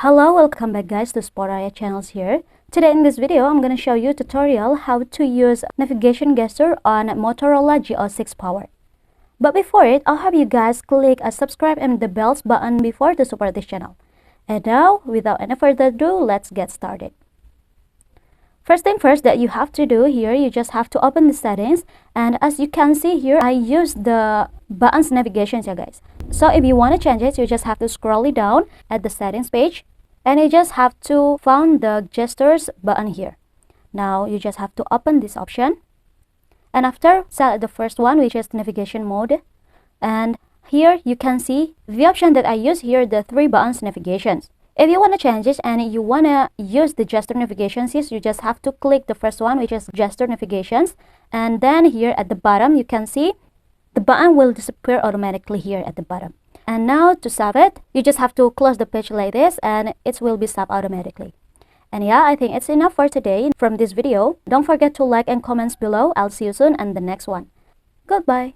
Hello, welcome back guys to Sporaya channels here. Today in this video, I'm going to show you a tutorial how to use navigation gesture on Motorola G06 Power. But before it, I'll have you guys click a subscribe and the bells button before to support this channel. And now, without any further ado, let's get started. First thing first that you have to do here, you just have to open the settings, and as you can see here, I use the buttons navigations guys. So if you want to change it, you just have to scroll it down at the settings page, and you just have to find the gestures button here. Now you just have to open this option, and after select the first one, which is navigation mode, and here you can see the option that I use here, the 3 buttons navigations. If you want to change it and you want to use the gesture navigations, you just have to click the first one, which is gesture navigations, and then here at the bottom you can see the button will disappear automatically here at the bottom. And now to save it, you just have to close the page like this and it will be saved automatically. And yeah, I think it's enough for today from this video. Don't forget to like and comments below. I'll see you soon in the next one. Goodbye.